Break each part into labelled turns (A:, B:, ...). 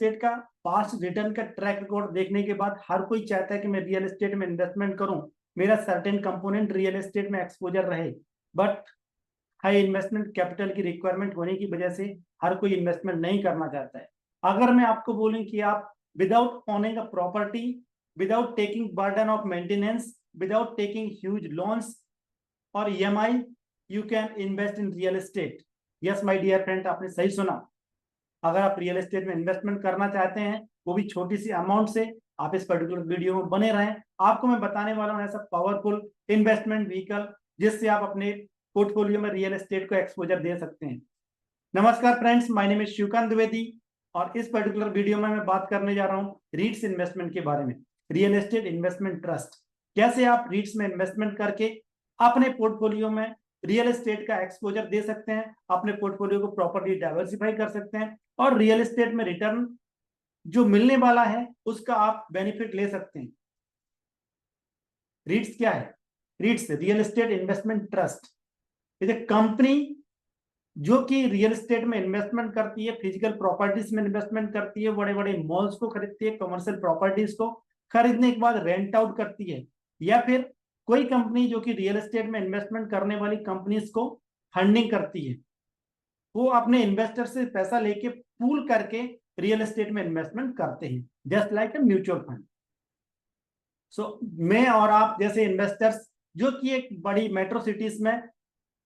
A: Estate का past return का track record देखने के बाद हर कोई चाहता है कि मैं रियल एस्टेट में इन्वेस्टमेंट करूं, मेरा सर्टेन कंपोनेंट रियल एस्टेट में एक्सपोजर रहे, बट हाई इन्वेस्टमेंट कैपिटल की रिक्वायरमेंट होने की वजह से हर कोई इन्वेस्टमेंट नहीं करना चाहता है। अगर मैं आपको बोलूं कि आप without owning a property, without taking burden of maintenance, without taking huge loans और EMI, you can invest in real estate. Yes my dear friend, आपने सही सुना। अगर आप रियल एस्टेट में इन्वेस्टमेंट करना चाहते हैं, वो भी छोटी सी अमाउंट से, आप इस पर्टिकुलर वीडियो में बने रहें। आपको मैं बताने वाला हूं ऐसा पावरफुल इन्वेस्टमेंट व्हीकल जिससे आप अपने पोर्टफोलियो में रियल एस्टेट को एक्सपोजर दे सकते हैं। नमस्कार friends, my name is Shivkant Dwivedi और इस पर्टिकुलर वीडियो में मैं बात करने जा रहा हूं रीट्स इन्वेस्टमेंट के बारे में, रियल एस्टेट इन्वेस्टमेंट ट्रस्ट। कैसे आप रीट्स में इन्वेस्टमेंट करके अपने पोर्टफोलियो में रियल एस्टेट का एक्सपोजर दे सकते हैं, अपने पोर्टफोलियो को प्रॉपर्ली डाइवर्सिफाई कर सकते हैं और रियल एस्टेट में रिटर्न जो मिलने वाला है उसका आप बेनिफिट ले सकते हैं। रीट्स क्या है? रीट्स real estate investment trust is a company जो कि रियल एस्टेट में इन्वेस्टमेंट करती है, फिजिकल प्रॉपर्टीज में इन्वेस्टमेंट करती है, बड़े बड़े मॉल्स को खरीदती है, कमर्शियल प्रॉपर्टीज को खरीदने के बाद रेंट आउट करती है, या फिर कोई कंपनी जो कि रियल एस्टेट में इन्वेस्टमेंट करने वाली कंपनीज को फंडिंग करती है, वो अपने इन्वेस्टर से पैसा लेके पूल करके रियल एस्टेट में इन्वेस्टमेंट करते हैं, just like a mutual fund. So मैं और आप जैसे इन्वेस्टर्स जो कि एक बड़ी मेट्रो सिटीज में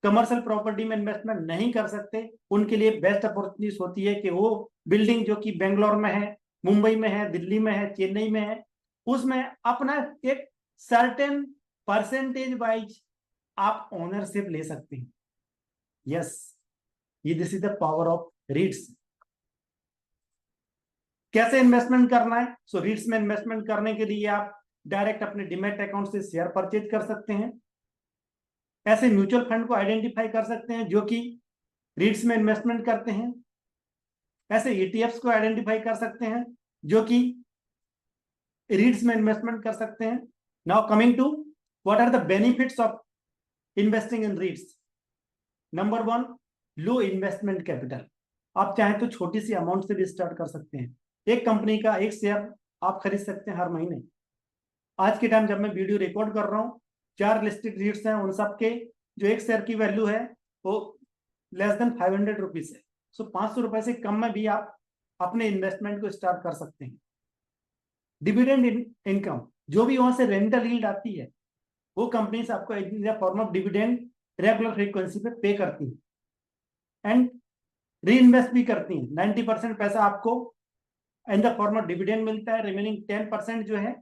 A: कमर्शियल प्रॉपर्टी में इन्वेस्टमेंट नहीं कर सकते, उनके लिए बेस्ट अपॉर्चुनिटीज होती है कि वो बिल्डिंग जो कि बेंगलोर में है, मुंबई में है, दिल्ली में है, चेन्नई में है, उसमें अपना एक सर्टेन परसेंटेज वाइज आप ओनरशिप ले सकते हैं। यस, ये this is the power of रीट्स। कैसे इन्वेस्टमेंट करना है? सो रीट्स में इन्वेस्टमेंट करने के लिए आप डायरेक्ट अपने डीमैट अकाउंट से शेयर परचेज कर सकते हैं, ऐसे म्यूचुअल फंड को आइडेंटिफाई कर सकते हैं जो कि रीट्स में इन्वेस्टमेंट करते हैं, ऐसे ईटीएफ्स को आइडेंटिफाई कर सकते हैं जो कि रीट्स में इन्वेस्टमेंट कर सकते हैं। Now coming to what are the benefits of investing in REITs. Number one, low investment capital. आप चाहें तो छोटी सी अमाउंट से भी स्टार्ट कर सकते हैं। एक कंपनी का एक शेयर आप खरीद सकते हैं हर महीने। आज के टाइम जब मैं वीडियो रिकॉर्ड कर रहा हूँ, 4 लिस्टेड रीट्स हैं, उन सबके जो एक शेयर की वैल्यू है वो लेस देन 500 रुपीज है। सो 500 रुपए से कम में भी आप अपने इन्वेस्टमेंट को स्टार्ट कर सकते हैं। डिविडेंड इनकम, जो भी वहां से रेंटल यील्ड आती है वो कंपनी आपको in the form of dividend regular frequency पे पे करती है एंड री इन्वेस्ट भी करती है। 90% पैसा आपको in the form of dividend मिलता है, रिमेनिंग 10% जो है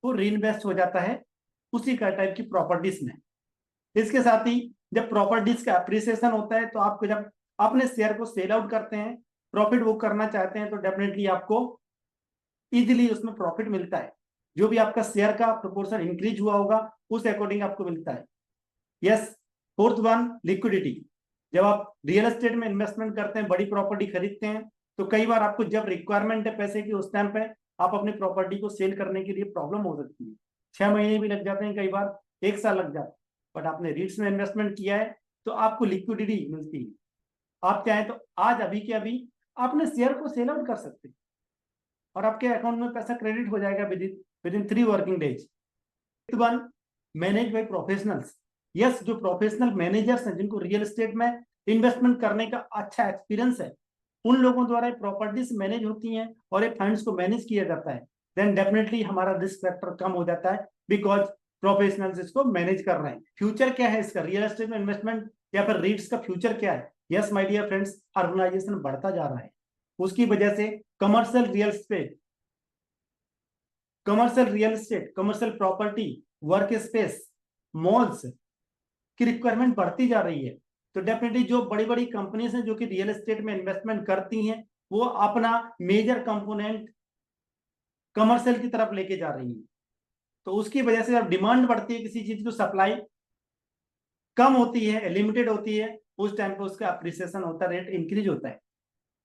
A: वो री इन्वेस्ट हो जाता है उसी का टाइप की प्रॉपर्टीज में। इसके साथ ही जब प्रॉपर्टीज का अप्रिसिएशन होता है तो आपको जब अपने शेयर को सेल आउट करते हैं, प्रॉफिट बुक करना चाहते हैं, तो डेफिनेटली आपको इजीली उसमें प्रॉफिट मिलता है। जो भी आपका शेयर का प्रोपोर्शन इंक्रीज हुआ होगा उस अकॉर्डिंग आपको मिलता है। Yes, fourth one, liquidity. जब आप रियल एस्टेट में इन्वेस्टमेंट करते हैं, बड़ी प्रॉपर्टी खरीदते हैं, तो कई बार आपको जब रिक्वायरमेंट है पैसे की, उस टाइम पे आप अपनी प्रॉपर्टी को सेल करने के लिए प्रॉब्लम हो सकती है। 6 महीने भी लग जाते हैं, कई बार 1 साल लग जाता है। बट आपने रीट्स में इन्वेस्टमेंट किया है तो आपको लिक्विडिटी मिलती है। आप चाहें तो आज अभी के अभी अपने शेयर को सेल आउट कर सकते हैं और आपके अकाउंट में पैसा क्रेडिट हो जाएगा with in 3 working days. One, manage by professionals. Yes, जो प्रोफेशनल मैनेजर्स हैं जिनको रियल एस्टेट में इन्वेस्टमेंट करने का अच्छा एक्सपीरियंस है, उन लोगों द्वारा प्रॉपर्टीज मैनेज होती हैं और ये फंड्स को मैनेज किया जाता है, देन डेफिनेटली हमारा रिस्क फैक्टर कम हो जाता है बिकॉज प्रोफेशनल्स इसको मैनेज कर रहे हैं। फ्यूचर क्या है इसका, रियल एस्टेट में इन्वेस्टमेंट या फिर रीट्स का फ्यूचर क्या है? Yes my dear friends, urbanisation बढ़ता जा रहा है, उसकी वजह से commercial real estate, commercial property, work space, malls की रिक्वायरमेंट बढ़ती जा रही है। तो डेफिनेटली जो बड़ी बड़ी कंपनीज हैं जो कि रियल एस्टेट में इन्वेस्टमेंट करती हैं, वो अपना मेजर कंपोनेंट कमर्शियल की तरफ लेके जा रही है। तो उसकी वजह से जब डिमांड बढ़ती है किसी चीज की, सप्लाई कम होती है, लिमिटेड होती है, उस टाइम पे उसका अप्रिसिएशन होता है, रेट इंक्रीज होता है।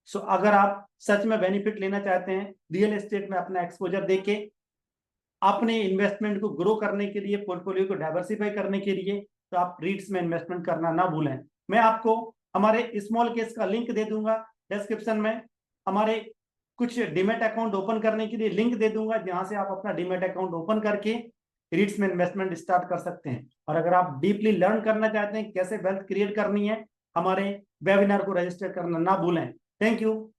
A: सो अगर आप सच में बेनिफिट लेना चाहते हैं रियल एस्टेट में अपना एक्सपोजर देके अपने इन्वेस्टमेंट को ग्रो करने के लिए, पोर्टफोलियो को डाइवर्सिफाई करने के लिए, तो आप रीट्स में इन्वेस्टमेंट करना ना भूलें। मैं आपको हमारे स्मॉल केस का लिंक दे दूंगा डिस्क्रिप्शन में। हमारे कुछ डीमेट अकाउंट ओपन करने के लिए लिंक दे दूंगा, जहां से आप अपना डीमेट अकाउंट ओपन करके रीट्स में इन्वेस्टमेंट स्टार्ट कर सकते हैं। और अगर आप डीपली लर्न करना चाहते हैं कैसे वेल्थ क्रिएट करनी है, हमारे वेबिनार को रजिस्टर करना ना भूलें। Thank you.